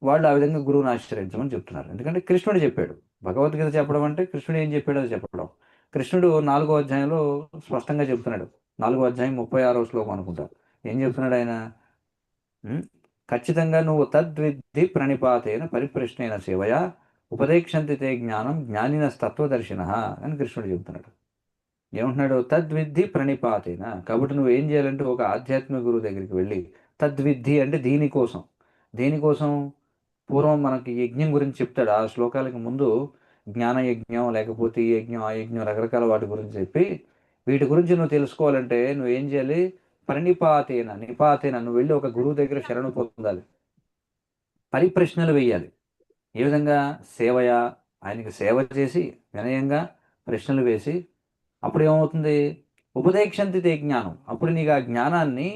వాళ్ళు ఆ విధంగా గురువుని ఆశ్రయించమని చెప్తున్నారు. ఎందుకంటే కృష్ణుడు చెప్పాడు. భగవద్గీత చెప్పడం అంటే కృష్ణుడు ఏం చెప్పాడో అది చెప్పడం. కృష్ణుడు 4వ అధ్యాయంలో స్పష్టంగా చెప్తున్నాడు. 4వ అధ్యాయం 36వ శ్లోకం అనుకుంటా. ఏం చెప్తున్నాడు ఆయన? ఖచ్చితంగా నువ్వు తద్విద్ధి ప్రణిపాతేన పరిప్రశ్నైన సేవయా ఉపదేక్షంతి తే జ్ఞానం జ్ఞానినస్తత్వదర్శిన అని కృష్ణుడు చెప్తున్నాడు. ఏమంటున్నాడు? తద్విద్ధి ప్రణిపాతేన. కాబట్టి నువ్వు ఏం చేయాలంటే ఒక ఆధ్యాత్మిక గురువు దగ్గరికి వెళ్ళి, తద్విద్ధి అంటే దీనికోసం. దేనికోసం? పూర్వం మనకి యజ్ఞం గురించి చెప్తాడు. ఆ శ్లోకాలకు ముందు జ్ఞాన యజ్ఞం, లేకపోతే ఈ యజ్ఞం, ఆ యజ్ఞం, రకరకాల వాటి గురించి చెప్పి, వీటి గురించి నువ్వు తెలుసుకోవాలంటే నువ్వు ఏం చేయాలి? నిపాతేన నువ్వు వెళ్ళి ఒక గురువు దగ్గర శరణు పొందాలి. పరిప్రశ్నలు వేయాలి. ఏ విధంగా? సేవయా, ఆయనకి సేవ చేసి వినయంగా ప్రశ్నలు వేసి, అప్పుడు ఏమవుతుంది? ఉపదేక్షంతి తే జ్ఞానం. అప్పుడు నీకు ఆ జ్ఞానాన్ని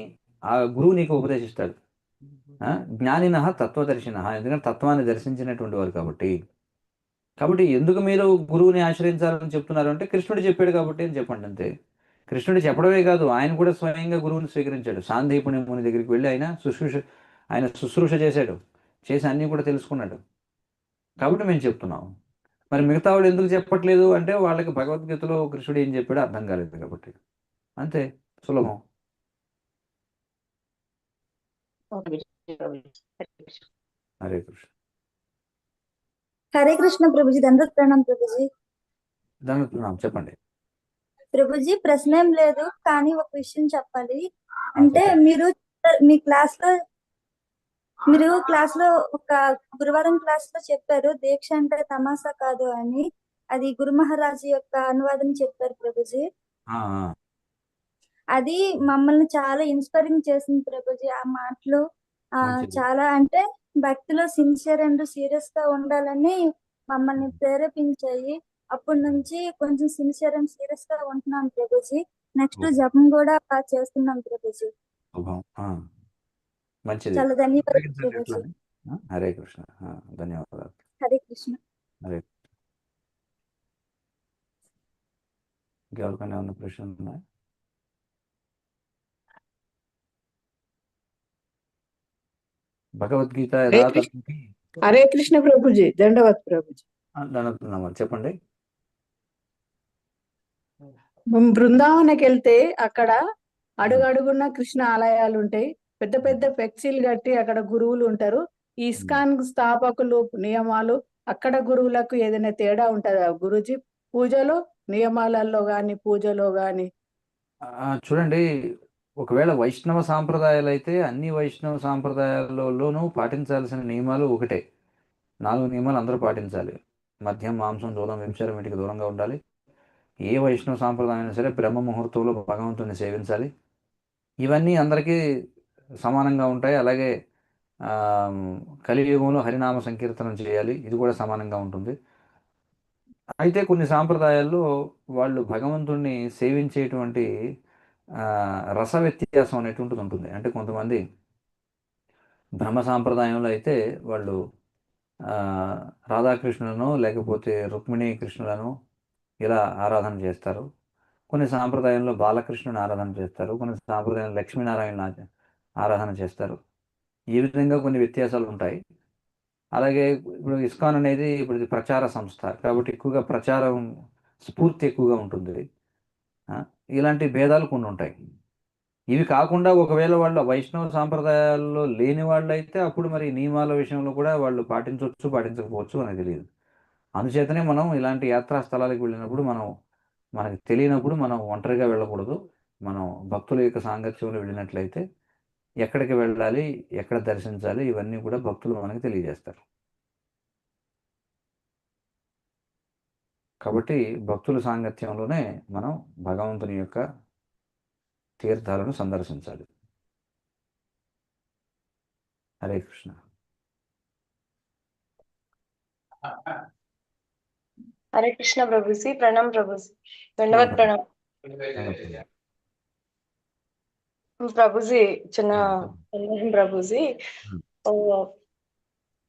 ఆ గురువు నీకు ఉపదేశిస్తాడు. జ్ఞానిన తత్వదర్శిన, ఎందుకంటే తత్వాన్ని దర్శించినటువంటి వారు కాబట్టి. ఎందుకు మీరు గురువుని ఆశ్రయించాలని చెప్తున్నారు అంటే కృష్ణుడు చెప్పాడు కాబట్టి అని చెప్పండి, అంతే. కృష్ణుడు చెప్పడమే కాదు, ఆయన కూడా స్వయంగా గురువుని స్వీకరించాడు. సాందీపుని ముని దగ్గరికి వెళ్ళి ఆయన శుశ్రూష చేశాడు, చేసి అన్నీ కూడా తెలుసుకున్నాడు. కాబట్టి మేము చెప్తున్నాం. మరి మిగతా వాళ్ళు ఎందుకు చెప్పట్లేదు అంటే వాళ్ళకి భగవద్గీతలో కృష్ణుడు ఏం చెప్పాడో అర్థం కాలేదు కాబట్టి. అంతే, సులభం. హరే కృష్ణ. హరే కృష్ణ ప్రభుజీ. దండవత్ ప్రణాం ప్రభుజీ. దండవత్ ప్రణాం. చెప్పండి ప్రభుజీ. ప్రశ్న ఏం లేదు, కానీ ఒక విషయం చెప్పాలి. అంటే మీ క్లాస్ లో ఒక గురువారం క్లాస్ లో చెప్పారు, దీక్ష అంటే తమాషా కాదు అని. అది గురు మహారాజు యొక్క అనువాదం చెప్పారు ప్రభుజీ. అది మమ్మల్ని చాలా ఇన్స్పైరింగ్ చేసింది ప్రభుజీ. ఆ మాటలు చాలా అంటే భక్తిలో సిన్సియర్ అండ్ సీరియస్ గా ఉండాలని మమ్మల్ని ప్రేరేపించాయి. అప్పటి నుంచి కొంచెం సిన్సియర్ అండ్ సీరియస్ గా ఉంటున్నాం ప్రభుజీ. నెక్స్ట్ జపం కూడా చేస్తున్నాం ప్రభుజీ. మంచిది. చాలా ధన్యవాదాలు ప్రభుజీ. హరే కృష్ణ. ధన్యవాదాలు. హరే కృష్ణ. హరే. ఇంకెవరికైనా ఉన్న ప్రశ్నలు ఉన్నాయా? భగవద్గీత హరే కృష్ణ ప్రభుజీ. దండవత్ ప్రభుజీ. దండవత్. చెప్పండి. బృందావనకి వెళ్తే అక్కడ అడుగడుగున్న కృష్ణ ఆలయాలు ఉంటాయి. పెద్ద పెద్ద ఫ్లెక్సీలు కట్టి అక్కడ గురువులు ఉంటారు. ఈ ఇస్కాన్ స్థాపకులు నియమాలు, అక్కడ గురువులకు ఏదైనా తేడా ఉంటుందా గురుజీ? పూజలో నియమాలలో గాని, పూజలో గాని? చూడండి, ఒకవేళ వైష్ణవ సాంప్రదాయాలు అయితే అన్ని వైష్ణవ సాంప్రదాయాలలోనూ పాటించాల్సిన నియమాలు ఒకటే. 4 నియమాలు అందరూ పాటించాలి. మద్యం, మాంసం, దూలం, వ్యభిచారం వీటికి దూరంగా ఉండాలి. ఏ వైష్ణవ సాంప్రదాయం అయినా సరే బ్రహ్మ ముహూర్తంలో భగవంతుని సేవించాలి. ఇవన్నీ అందరికీ సమానంగా ఉంటాయి. అలాగే ఆ, కలియుగంలో హరినామ సంకీర్తనం చేయాలి, ఇది కూడా సమానంగా ఉంటుంది. అయితే కొన్ని సాంప్రదాయాల్లో వాళ్ళు భగవంతుణ్ణి సేవించేటువంటి ఆ, రస వ్యత్యాసం అనేటువంటిది ఉంటుంది. అంటే కొంతమంది బ్రహ్మ సాంప్రదాయంలో అయితే వాళ్ళు ఆ, రాధాకృష్ణులను లేకపోతే రుక్మిణీ కృష్ణులను ఇలా ఆరాధన చేస్తారు. కొన్ని సాంప్రదాయంలో బాలకృష్ణుని ఆరాధన చేస్తారు. కొన్ని సాంప్రదాయంలో లక్ష్మీనారాయణ ఆరాధన చేస్తారు. ఈ విధంగా కొన్ని వ్యత్యాసాలు ఉంటాయి. అలాగే ఇప్పుడు ఇస్కాన్ అనేది ఇప్పుడు ఇది ప్రచార సంస్థ కాబట్టి ఎక్కువగా ప్రచారం స్ఫూర్తి ఎక్కువగా ఉంటుంది. ఆ, ఇలాంటి భేదాలు కొన్ని ఉంటాయి. ఇవి కాకుండా ఒకవేళ వాళ్ళు వైష్ణవ సాంప్రదాయాల్లో లేని వాళ్ళు అయితే అప్పుడు మరి నియమాల విషయంలో కూడా వాళ్ళు పాటించవచ్చు పాటించకపోవచ్చు మనకు తెలియదు. అందుచేతనే మనం ఇలాంటి యాత్రా స్థలాలకు వెళ్ళినప్పుడు మనకు తెలియనప్పుడు మనం ఒంటరిగా వెళ్ళకూడదు. మనం భక్తుల యొక్క సాంగత్యంలో వెళ్ళినట్లయితే ఎక్కడికి వెళ్ళాలి, ఎక్కడ దర్శించాలి, ఇవన్నీ కూడా భక్తులు మనకు తెలియజేస్తారు. కాబట్టి భక్తుల సాంగత్యంలోనే మనం భగవంతుని యొక్క తీర్థాలను సందర్శించాలి. హరే కృష్ణ. हरे कृष्ण प्रभु जी, प्रणाम प्रभु जी, दंडवत प्रणाम प्रभु जी. చిన్న సందేహం ప్రభుజీ. ఓ,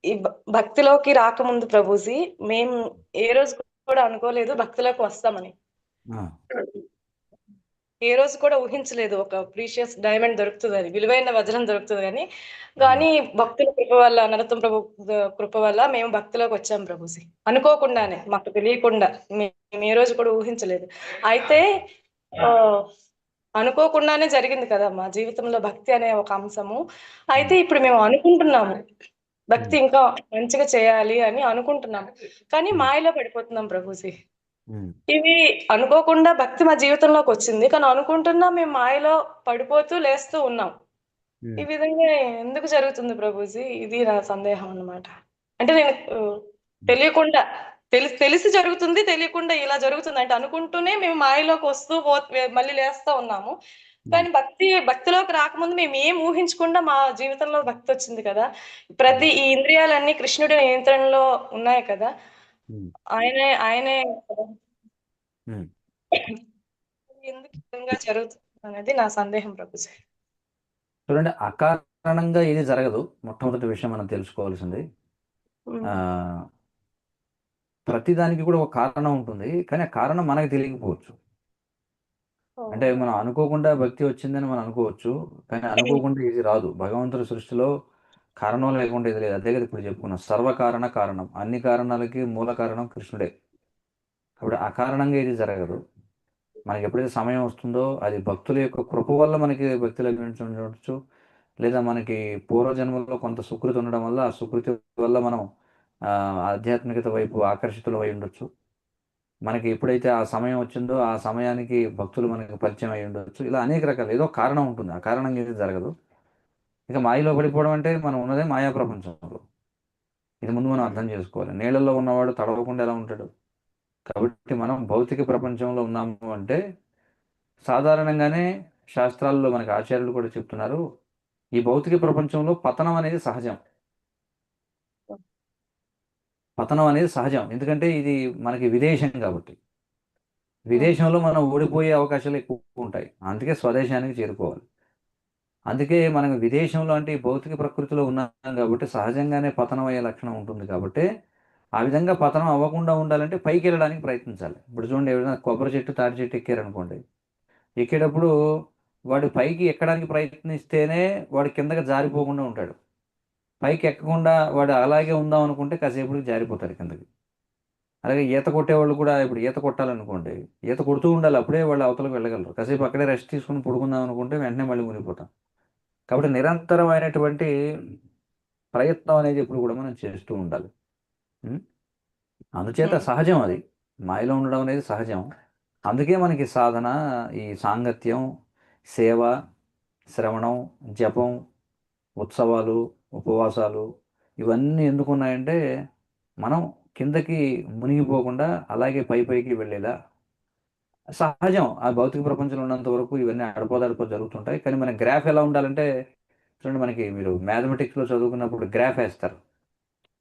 ఈ భక్తిలోకి రాకముందు ప్రభుజీ మేము ఏ రోజు కూడా అనుకోలేదు భక్తిలోకి వస్తామని. ఏ రోజు కూడా ఊహించలేదు ఒక ప్రీషియస్ డైమండ్ దొరుకుతుంది, అది విలువైన వజ్రం దొరుకుతుంది అని. కానీ భక్తుల కృప వల్ల, నరోత్తమ ప్రభు కృప వల్ల మేము భక్తిలోకి వచ్చాం ప్రభుజీ. అనుకోకుండానే, మాకు తెలియకుండా, మేము ఏ రోజు కూడా ఊహించలేదు. అయితే ఆ అనుకోకుండానే జరిగింది కదా మా జీవితంలో భక్తి అనే ఒక అంశము. అయితే ఇప్పుడు మేము అనుకుంటున్నాము భక్తి ఇంకా మంచిగా చేయాలి అని అనుకుంటున్నాము, కానీ మాయలో పడిపోతున్నాం ప్రభుజీ. ఇవి అనుకోకుండా భక్తి మా జీవితంలోకి వచ్చింది, కానీ అనుకుంటున్నా మేము మాయలో పడిపోతూ లేస్తూ ఉన్నాం. ఈ విధంగా ఎందుకు జరుగుతుంది ప్రభుజీ? ఇది నా సందేహం అన్నమాట. అంటే నేను తెలియకుండా తెలిసి జరుగుతుంది, తెలియకుండా ఇలా జరుగుతుంది. అంటే అనుకుంటూనే మేము మాయలోకి వస్తూ మళ్ళీ లేస్తూ ఉన్నాము. కానీ భక్తిలోకి రాకముందు మేము ఏం ఊహించకుండా మా జీవితంలో భక్తి వచ్చింది కదా. ప్రతి ఈ ఇంద్రియాలన్నీ కృష్ణుడి నియంత్రణలో ఉన్నాయి కదా, ఆయనే ఎందుకు ఈ విధంగా జరుగుతుంది అనేది నా సందేహం ప్రభుజీ. చూడండి, అకారణంగా ఇది జరగదు. మొట్టమొదటి విషయం మనం తెలుసుకోవాల్సింది, ప్రతిదానికి కూడా ఒక కారణం ఉంటుంది, కానీ ఆ కారణం మనకు తెలియకపోవచ్చు. అంటే మనం అనుకోకుండా భక్తి వచ్చిందని మనం అనుకోవచ్చు, కానీ అనుకోకుండా ఇది రాదు. భగవంతుడి సృష్టిలో కారణం లేకుండా ఇది లేదు. అదే కదా ఇప్పుడు చెప్పుకున్నాం, సర్వకారణ కారణం, అన్ని కారణాలకి మూల కారణం కృష్ణుడే. కాబట్టి అకారణంగా ఇది జరగదు. మనకి ఎప్పుడైతే సమయం వస్తుందో అది భక్తుల యొక్క కృప వల్ల మనకి భక్తి లభించవచ్చు, లేదా మనకి పూర్వజన్మలో కొంత సుకృతి ఉండడం వల్ల ఆ సుకృతి వల్ల మనం ఆధ్యాత్మికత వైపు ఆకర్షితులు అయి ఉండొచ్చు. మనకి ఎప్పుడైతే ఆ సమయం వచ్చిందో ఆ సమయానికి భక్తులు మనకి పరిచయం అయి ఉండొచ్చు. ఇలా అనేక రకాలు ఏదో కారణం ఉంటుంది, ఆ కారణంగా ఇది జరగదు. ఇక మాయలో పడిపోవడం అంటే మనం ఉన్నదే మాయా ప్రపంచంలో. ఇది ముందు మనం అర్థం చేసుకోవాలి. నీళ్ళల్లో ఉన్నవాడు తడవకుండా ఎలా ఉంటాడు? కాబట్టి మనం భౌతిక ప్రపంచంలో ఉన్నాము అంటే సాధారణంగానే శాస్త్రాల్లో మనకి ఆచార్యులు కూడా చెప్తున్నారు, ఈ భౌతిక ప్రపంచంలో పతనం అనేది సహజం. పతనం అనేది సహజం, ఎందుకంటే ఇది మనకి విదేశం కాబట్టి. విదేశంలో మనం ఓడిపోయే అవకాశాలు ఎక్కువ ఉంటాయి, అందుకే స్వదేశానికి చేరుకోవాలి. అందుకే మనకు విదేశంలో అంటే ఈ భౌతిక ప్రకృతిలో ఉన్నాం కాబట్టి సహజంగానే పతనం అయ్యే లక్షణం ఉంటుంది. కాబట్టి ఆ విధంగా పతనం అవ్వకుండా ఉండాలంటే పైకి వెళ్ళడానికి ప్రయత్నించాలి. ఇప్పుడు చూడండి, ఎవరైనా కొబ్బరి చెట్టు తాటి చెట్టు ఎక్కారనుకోండి, ఎక్కేటప్పుడు వాడు పైకి ఎక్కడానికి ప్రయత్నిస్తేనే వాడు కిందకి జారిపోకుండా ఉంటాడు. పైకి ఎక్కకుండా వాడు అలాగే ఉందాం అనుకుంటే కాసేపటికి జారిపోతాడు కిందకి. అలాగే ఈత కొట్టేవాళ్ళు కూడా ఇప్పుడు ఈత కొట్టాలనుకోండి, ఈత కొడుతూ ఉండాలి, అప్పుడే వాళ్ళు అవతలకు వెళ్ళగలరు. కాసేపు అక్కడే రెస్ట్ తీసుకుని పడుకుందాం అనుకుంటే వెంటనే మళ్ళీ మునిగిపోతాం. కాబట్టి నిరంతరమైనటువంటి ప్రయత్నం అనేది ఎప్పుడు కూడా మనం చేస్తూ ఉండాలి. అందుచేత సహజం, అది మాయలో ఉండడం అనేది సహజం. అందుకే మనకి సాధన, ఈ సాంగత్యం, సేవ, శ్రవణం, జపం, ఉత్సవాలు, ఉపవాసాలు ఇవన్నీ ఎందుకున్నాయంటే మనం కిందకి మునిగిపోకుండా అలాగే పైకి వెళ్ళేలా సహజం. ఆ భౌతిక ప్రపంచంలో ఉన్నంత వరకు ఇవన్నీ అడపదడప జరుగుతుంటాయి. కానీ మన గ్రాఫ్ ఎలా ఉండాలంటే చూడండి, మనకి మీరు మ్యాథమెటిక్స్‌లో చదువుకున్నప్పుడు గ్రాఫ్ ఏస్తారు.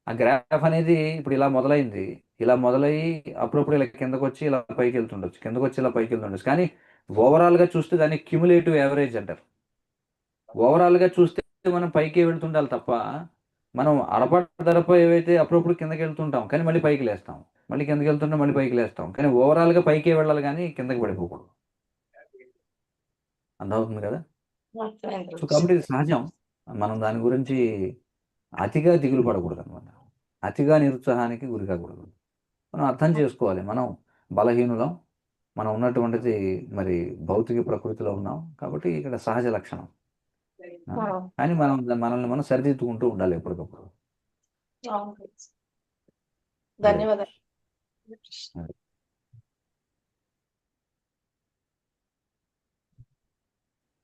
ఆ గ్రాఫ్ అనేది ఇప్పుడు ఇలా మొదలైంది. ఇలా మొదలయ్యి అప్పుడప్పుడు ఇలా కిందకొచ్చి ఇలా పైకెళ్తుండొచ్చు. కిందకొచ్చి ఇలా పైకెళ్తుండొచ్చు. కానీ ఓవరాల్‌గా చూస్తే దాన్ని క్యుములేటివ్ యావరేజ్ అంటారు. ఓవరాల్‌గా చూస్తే మనం పైకే వెళ్తుండాలి తప్ప, మనం అడపదడప ఏవైతే అప్పుడప్పుడు కిందకెళ్తుంటాం. కానీ మళ్ళీ పైకి లేస్తాం. మళ్ళీ కిందకెళ్తుంటాం, మళ్ళీ పైకి లేస్తాం. కానీ ఓవరాల్‌గా పైకే వెళ్ళాలి గానీ కిందకి పడిపోకూడదు. అర్థమవుతుంది కదా! అర్థమైంది సో, ప్రభుజీ. కాబట్టి ఇది సహజం. మనం దాని గురించి అతిగా దిగులు పడకూడదనమాట. అతిగా నిరుత్సాహానికి గురి కాకూడదు. మనం అర్థం చేసుకోవాలి. మనం బలహీనులం. మనం ఉన్నటువంటిది మరి భౌతిక ప్రకృతిలో ఉన్నాం. కాబట్టి ఇక్కడ సహజ లక్షణం. ఆ! కానీ మనం మనల్ని మనం సరిదిద్దుకుంటూ ఉండాలి ఎప్పటికప్పుడు. అవును ప్రభుజీ. హరే ధన్యవాదాలు. హరే.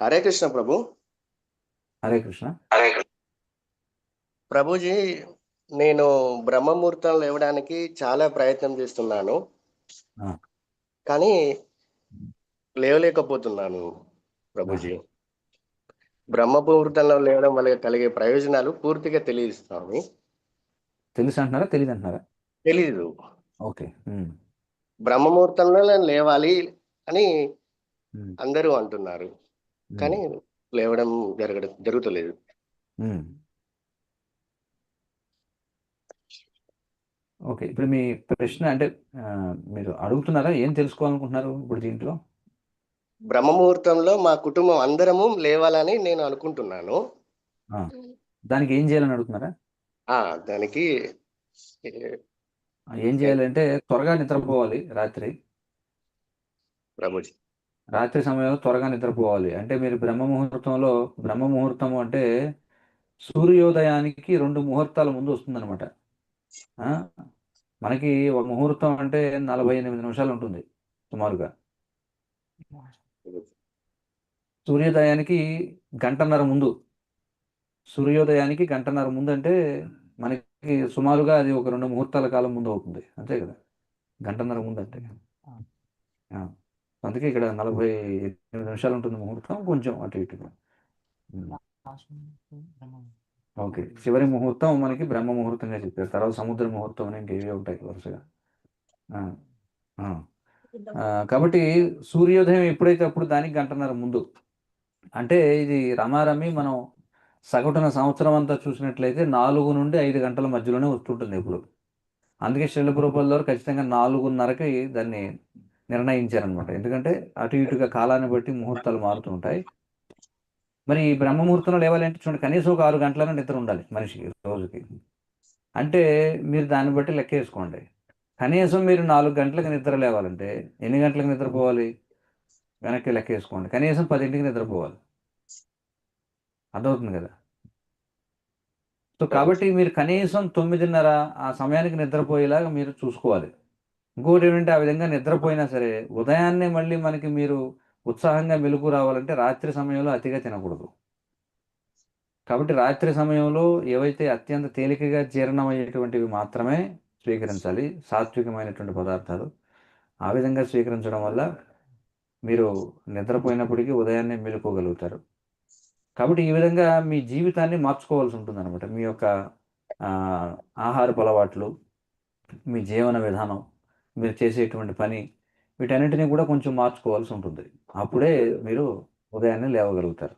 హరే కృష్ణ ప్రభు. హరే కృష్ణ. ప్రభుజీ, నేను బ్రహ్మముహూర్తం లేవడానికి చాలా ప్రయత్నం చేస్తున్నాను, ఆ! కానీ లేవలేకపోతున్నాను ఆహా! ప్రభుజీ. బ్రహ్మముహూర్తంలో లేవడం వల్ల కలిగే ప్రయోజనాలు పూర్తిగా తెలియదు స్వామి. తెలుసంటున్నారా? తెలీదంటున్నారా? తెలీదు. ఓకే. హ్మ్. బ్రహ్మముహూర్తంలో నేను లేవాలి అని హ్మ్. అందరూ అంటున్నారు, హ్మ్. కానీ లేవడం జరుగుతలేదు. హ్మ్. ఓకే. ఇప్పుడు మీ ప్రశ్న అంటే మీరు అడుగుతున్నారా? ఏం తెలుసుకోవాలనుకుంటున్నారు ఇప్పుడు దీంట్లో? బ్రహ్మముహూర్తంలో మా కుటుంబం అందరము లేవాలని నేను అనుకుంటున్నాను. ఆ! దానికి ఏం చేయాలని అడుగుతున్నారా? దానికి ఏం చేయాలంటే త్వరగా నిద్రపోవాలి రాత్రి. ప్రభుజీ. రాత్రి సమయంలో త్వరగా నిద్రపోవాలి. అంటే మీరు బ్రహ్మ ముహూర్తము అంటే సూర్యోదయానికి 2 ముహూర్తాల ముందు వస్తుందనమాట. ఆ! మనకి ఒక ముహూర్తం అంటే 48 నిమిషాలు ఉంటుంది సుమారుగా. సూర్యోదయానికి గంటన్నర ముందు. సూర్యోదయానికి గంటన్నర ముందంటే మనకి సుమారుగా అది ఒక 2 ముహూర్తాల కాలం ముందు అవుతుంది. అంతే కదా! గంటన్నర ముందంటే. ఆ! అందుకే ఇక్కడ 48 నిమిషాలు ఉంటుంది ముహూర్తం. కొంచెం అటు ఇటుగా. హ్మ్. ఓకే. చివరి ముహూర్తం మనకి బ్రహ్మ ముహూర్తంగా చెప్పారు. తర్వాత సముద్ర ముహూర్తం అని ఇంకేవో ఉంటాయి వరుసగా. ఆ! ఆ! కాబట్టి సూర్యోదయం ఎప్పుడైతే అప్పుడు దానికి గంటన్నర ముందు. అంటే ఇది రమారమి మనం సగటున సంవత్సరం అంతా చూసినట్లయితే 4-5 గంటల మధ్యలోనే వస్తుంటుంది ఎప్పుడు. అందుకే శ్రీల ప్రభుపాదుల వారు ఖచ్చితంగా 4:30కి దాన్ని నిర్ణయించారనమాట. ఎందుకంటే అటు ఇటుగా కాలాన్ని బట్టి ముహూర్తాలు మారుతూ ఉంటాయి. మరి ఈ బ్రహ్మ ముహూర్తంలో లేవాలంటే చూడండి, కనీసం ఒక 6 గంటలైనా నిద్ర ఉండాలి మనిషికి రోజుకి. అంటే మీరు దాన్ని బట్టి లెక్కేసుకోండి. కనీసం మీరు 4 గంటలకు నిద్ర లేవాలంటే ఎన్ని గంటలకు నిద్రపోవాలి? వెనక్కి లెక్కేసుకోండి. కనీసం 10కి నిద్రపోవాలి. అర్థమవుతుంది కదా! సో, కాబట్టి మీరు కనీసం 9:30 ఆ సమయానికి నిద్రపోయేలాగా మీరు చూసుకోవాలి. ఇంకోటేంటంటే ఆ విధంగా నిద్రపోయినా సరే, ఉదయాన్నే మళ్ళీ మనకి మీరు ఉత్సాహంగా మెలుకువ రావాలంటే రాత్రి సమయంలో అతిగా తినకూడదు. కాబట్టి రాత్రి సమయంలో ఏవైతే అత్యంత తేలికగా జీర్ణమయ్యేటువంటివి మాత్రమే స్వీకరించాలి. సాత్వికమైనటువంటి పదార్థాలు. ఆ విధంగా స్వీకరించడం వల్ల మీరు నిద్రపోయినప్పటికీ ఉదయాన్నే మేలుకోగలుగుతారు. కాబట్టి ఈ విధంగా మీ జీవితాన్ని మార్చుకోవాల్సి ఉంటుందనమాట. మీ యొక్క ఆహారపు అలవాట్లు, మీ జీవన విధానం, మీరు చేసేటువంటి పని, వీటన్నిటిని కూడా కొంచెం మార్చుకోవాల్సి ఉంటుంది. అప్పుడే మీరు ఉదయాన్నే లేవగలుగుతారు.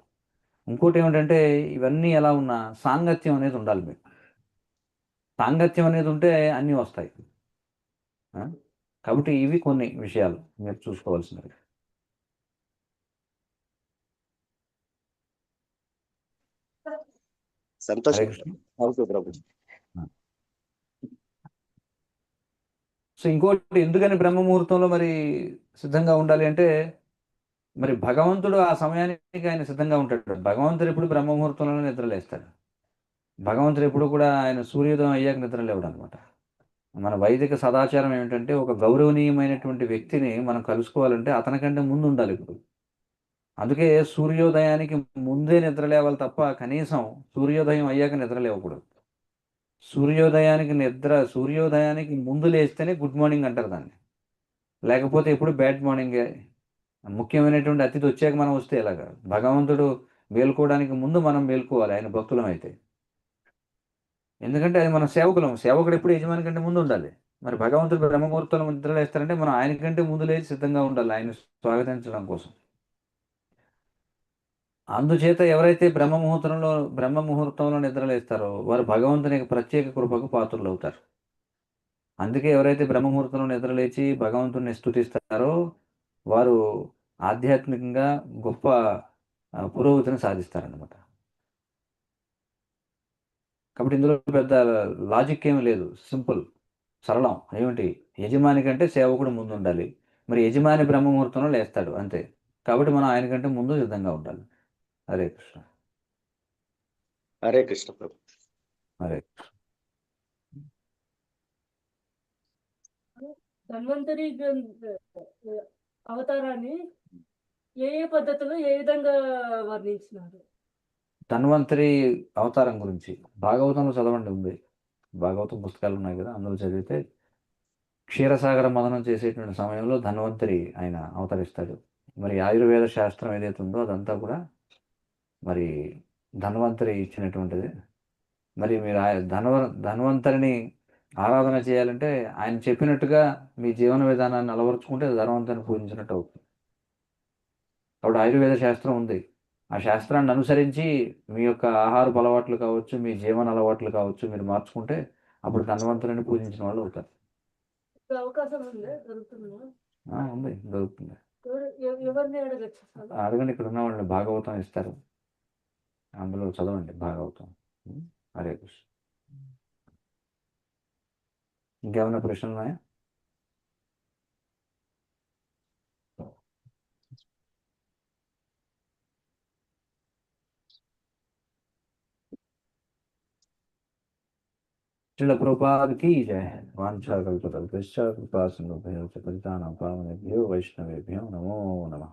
ఇంకోటేమిటంటే ఇవన్నీ ఎలా ఉన్నా సాంగత్యం అనేది ఉండాలి మీకు. సాంగత్యం అనేది ఉంటే అన్నీ వస్తాయి. ఆ! కాబట్టి ఇవి కొన్ని విషయాలు మీరు చూసుకోవాల్సినవి. హరే సంతోషం. కృష్ణ. థాంక్యూ ప్రభుజీ. ఆ! సో, ఇంకోటి ఎందుకని బ్రహ్మ ముహూర్తంలో మరి సిద్ధంగా ఉండాలి అంటే, మరి భగవంతుడు ఆ సమయానికి ఆయన సిద్ధంగా ఉంటాడు. భగవంతుడు ఎప్పుడు బ్రహ్మ ముహూర్తంలోనే నిద్రలేస్తాడు. భగవంతుడు ఎప్పుడు కూడా ఆయన సూర్యోదయం అయ్యాక నిద్ర లేవడనమాట. మన వైదిక సదాచారం ఏమిటంటే, ఒక గౌరవనీయమైనటువంటి వ్యక్తిని మనం కలుసుకోవాలంటే అతనికంటే ముందు ఉండాలి ఇప్పుడు. అందుకే సూర్యోదయానికి ముందే నిద్ర లేవాలి తప్ప కనీసం సూర్యోదయం అయ్యాక నిద్ర లేవకూడదు. సూర్యోదయానికి ముందు లేస్తేనే గుడ్ మార్నింగ్ అంటారు దాన్ని. లేకపోతే ఎప్పుడు బ్యాడ్ మార్నింగే. ముఖ్యమైనటువంటి అతిథి వచ్చాక మనం వస్తే ఎలాగా? భగవంతుడు మేలుకోవడానికి ముందు మనం మేలుకోవాలి ఆయన భక్తులం అయితే. ఎందుకంటే అది మన సేవకులం. సేవకుడు ఎప్పుడు యజమాని కంటే ముందు ఉండాలి. మరి భగవంతుడు బ్రహ్మముహూర్తంలో నిద్రలు వేస్తారంటే మనం ఆయన కంటే ముందు లేచి సిద్ధంగా ఉండాలి ఆయన స్వాగతించడం కోసం. అందుచేత ఎవరైతే బ్రహ్మముహూర్తంలో నిద్రలేస్తారో వారు భగవంతుని యొక్క ప్రత్యేక కృపకు పాత్రులు అవుతారు. అందుకే ఎవరైతే బ్రహ్మముహూర్తంలో నిద్రలేచి భగవంతుని స్తుతిస్తారో వారు ఆధ్యాత్మికంగా గొప్ప పురోగతిని సాధిస్తారన్నమాట. కాబట్టి ఇందులో పెద్ద లాజిక్ ఏమీ లేదు, సింపుల్, సరళం. ఏమిటి? యజమాని కంటే సేవకుడు ముందు ఉండాలి. మరి యజమాని బ్రహ్మముహూర్తంలో లేస్తాడు అంతే. కాబట్టి మనం ఆయన కంటే ముందు సిద్ధంగా ఉండాలి. హరే కృష్ణ. హరే కృష్ణ ప్రభు. హరే ధన్వంతరి అవతారాన్ని ఏ ఏ పద్ధతిలో ఏ విధంగా వర్ణించినారు? ధన్వంతరి అవతారం గురించి భాగవతంలో చదవండి, ఉంది. భాగవతం పుస్తకాలు ఉన్నాయి కదా, అందులో చదివితే క్షీరసాగర మదనం చేసేటువంటి సమయంలో ధన్వంతరి ఆయన అవతరిస్తాడు. మరి ఆయుర్వేద శాస్త్రం ఏదైతే ఉందో అదంతా కూడా మరి ధన్వంతరి ఇచ్చినటువంటిది. మరి మీరు ధన్వంతరిని ఆరాధన చేయాలంటే ఆయన చెప్పినట్టుగా మీ జీవన విధానాన్ని అలవరుచుకుంటే ధన్వంతరిని పూజించినట్టు అవుతుంది. కాబట్టి ఆయుర్వేద శాస్త్రం ఉంది. ఆ శాస్త్రాన్ని అనుసరించి మీ యొక్క ఆహారపు అలవాట్లు కావచ్చు, మీ జీవన అలవాట్లు కావచ్చు, మీరు మార్చుకుంటే అప్పుడు ధన్వంతరిని పూజించిన వాళ్ళు అవుతారు. అవకాశం ఉందా? దొరుకుతుందా? ఉంది, దొరుకుతుంది. ఎవరిని అడగచ్చు? అడగండి, ఇక్కడ ఉన్న వాళ్ళని భాగవతం ఇస్తారు, అందులో చదవండి భాగవతం. హరే కృష్ణ. ఇంకేమైనా ప్రశ్నలు ఉన్నాయా? श्रील प्रभुपाद की जय। वांछा कल्पतरुभ्यश्च कृपा सिन्धुभ्यो च पतितानां पावनेभ्यो वैष्णवेभ्यो नमो नमः।